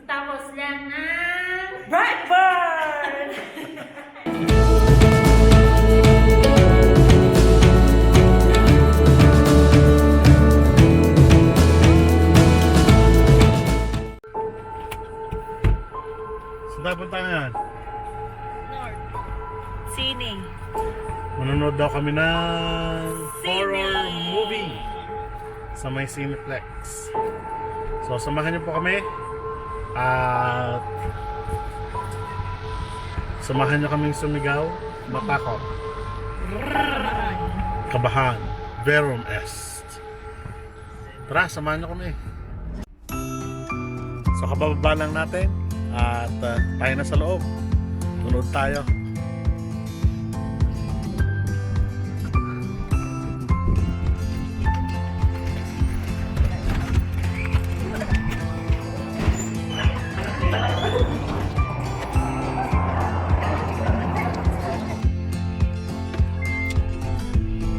Tapos lang ng Brightburn! Saan tayo punta ngayon? North. Sine. Manonood daw kami ng Sine! horror movie sa may Cineplex. So samahan niyo po kami at samahan niyo kaming sumigaw, matakot, kabahan, verum est. Tara, samahan niyo kami. So kabababa lang natin at tayo na sa loob. Tunod tayo.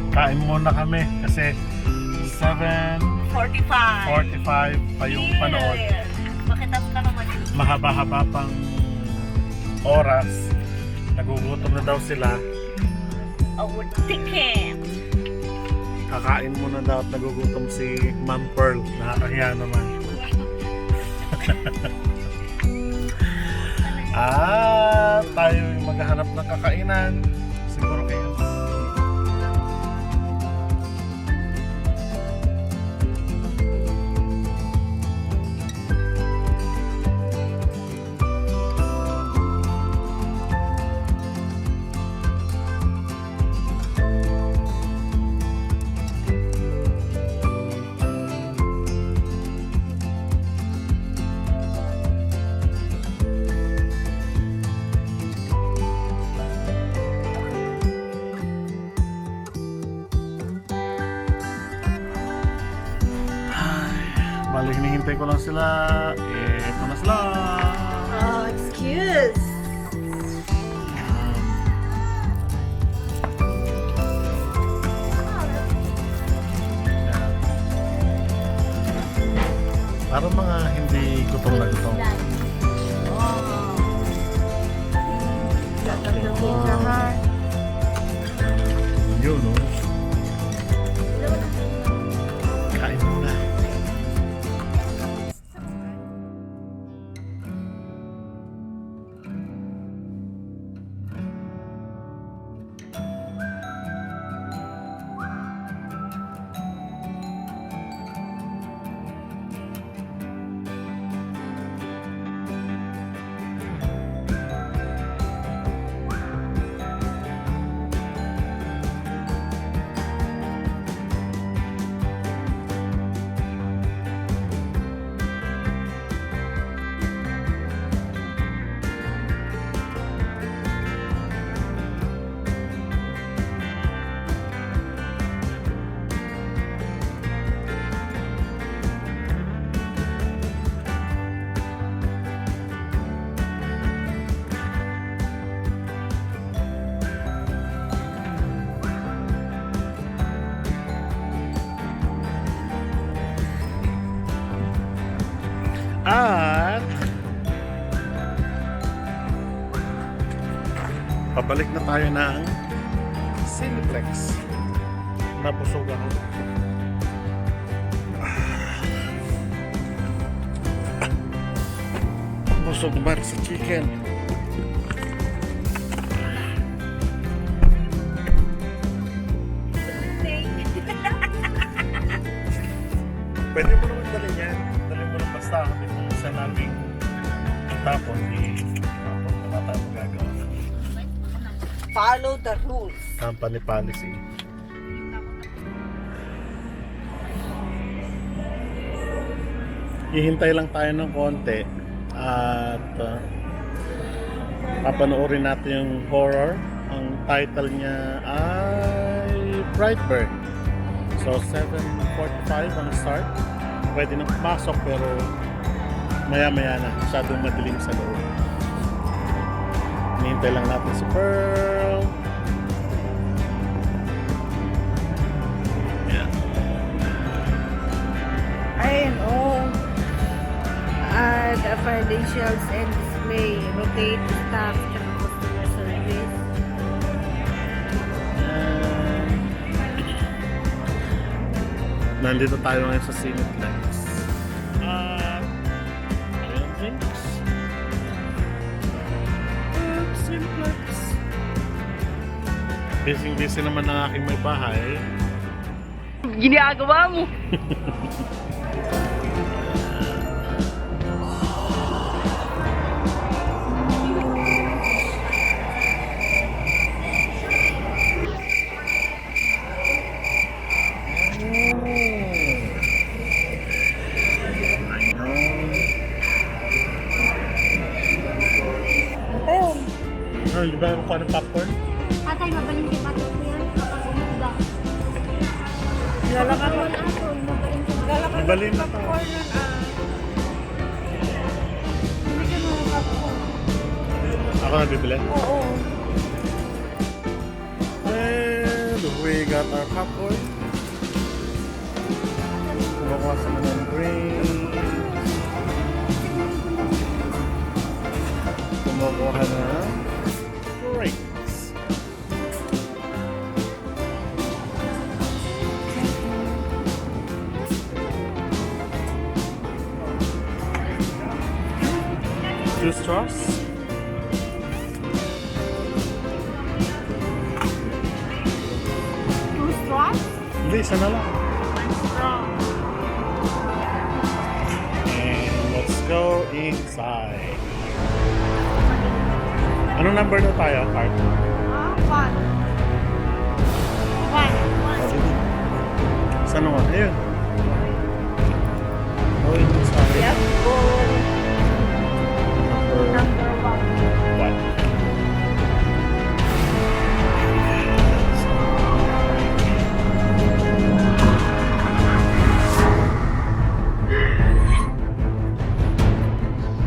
Kain muna kami kasi 7:45 45. pa yung panood. Makitas ka naman yun. Mahaba-haba pang oras. Nagugutom na daw sila. Our ticket. Kakain muna daw at nagugutom si Ma'am Pearl. Nakakahiya naman. Tayo yung maghahanap ng kakainan. Siguro kayo. Bali, hinihintay ko lang sila. Ito na sila. Oh, excuse. Parang mga hindi gutom na gutom. Yun, no? Kain muna. At pabalik na tayo ng Cineplex. Nabusog ako. Busog man sa chicken. Pwede mo naman dali yan. Dali mo lang basta ako dito sa naming tapon. Tapon na ba tayo magagawa? Follow the rules. Company policy. Hihintay lang tayo ng konti at papanoorin natin yung horror. Ang title niya ay Brightburn. So 7:45 ang start. Pwede nang pumasok pero maya-maya na. Masyadong madilim sa loob. Hinihintay lang natin si Pearl. Yeah. Ayun, oh. Add financials and display. Rotate staff. Tsaka customer service. Nandito tayo ngayon sa Cineplex. Ayun, drinks. Cineplex. Busy naman ng aking may bahay. Ginagawa mo! Oh, di ba ko ng popcorn? Tatay, mabaling si Pato ko yan. Kapag umuga. Lalaka mo. Mabalin na to. Ako na bibili? Oo. And we got our popcorn. Kumukuha sa mga ng drinks. Kumukuha na drinks. Two straws. Two straws? Hindi, isa na lang. One straw. And let's go inside. Anong number na tayo, Cart? One. Saan naman? Ayun. Go inside. Yep. Go. Number Number one.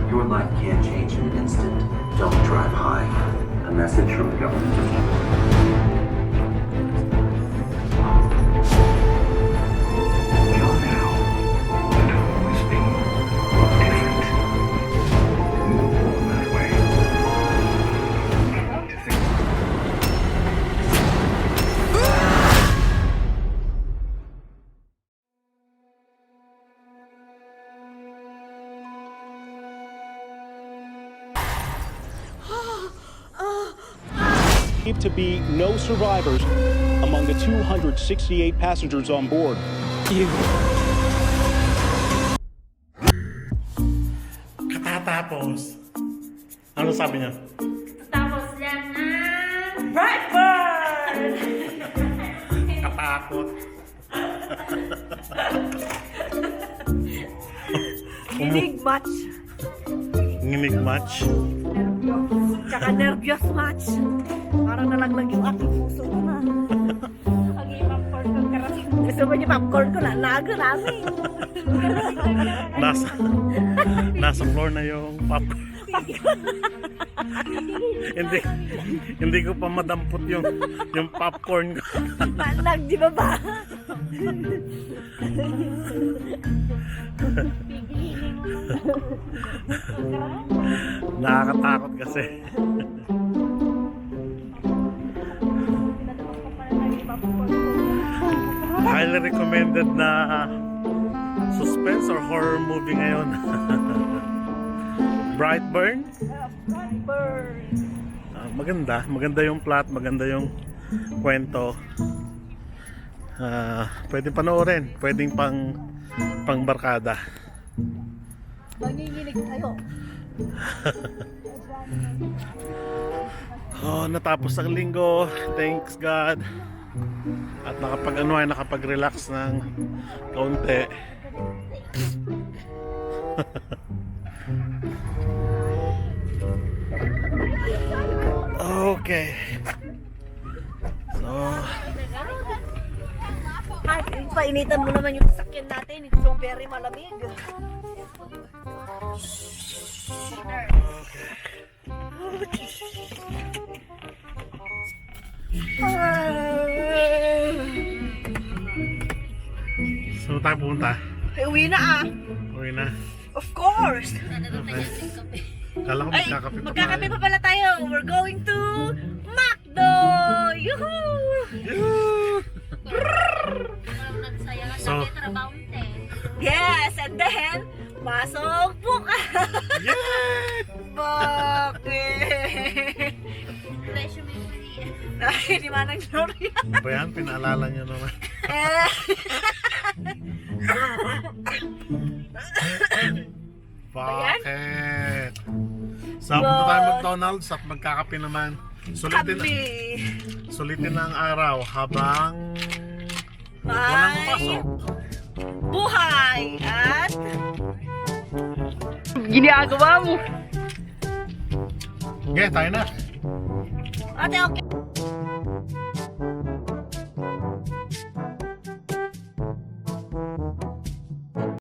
1. Your life can't change in an instant. Don't drive high. A message from the government of We are now, and have always been, different. Move on that way. To think To be no survivors among the 268 passengers on board. Katatapos. Ano sabi niya? Tapos lang na. Brightburn! Katakot. Kilig match. Nginig match. Tsaka nervyos match. Parang nalaglag yung aking puso ko na. Ang popcorn ko karating. Gusto mo niyo popcorn ko na? Nago namin. Nasa floor na yung popcorn. hindi ko pa madampot yung popcorn ko. Palag, di ba ba? Nakakatakot kasi. Highly recommended na suspense or horror movie ngayon. Brightburn. Brightburn. Maganda yung plot, maganda yung kwento. Pwede panoorin, pwedeng pang barkada. Manginginig tayo. Natapos ang linggo. Thanks God. At nakapag-relax ng kaunti. Okay. So, Ay, painitan mo naman yung sakyan natin. It's so very malamig. saan tayo pupunta? Uwi na ah. Uwi na. Of course! Okay. Kala ko Ay, magkakape pa magkakape tayo. pa pala tayo. We're going to McDo! Yuhuu! Yoo! Parang nagsaya ka So- sa trabaho te. Yes! And then, pasok po ka! Yeah! Bakit? Resume mo niya. Ay, di Manang Gloria. Ano ba yan? Pinaalala niyo naman. Eh, Bakit? So, punta tayo McDonald's at magkakape naman. kami. Sulitin ang araw habang walang May pasok. buhay at ginagawa mo. Okay, tayo na. Ate, okay.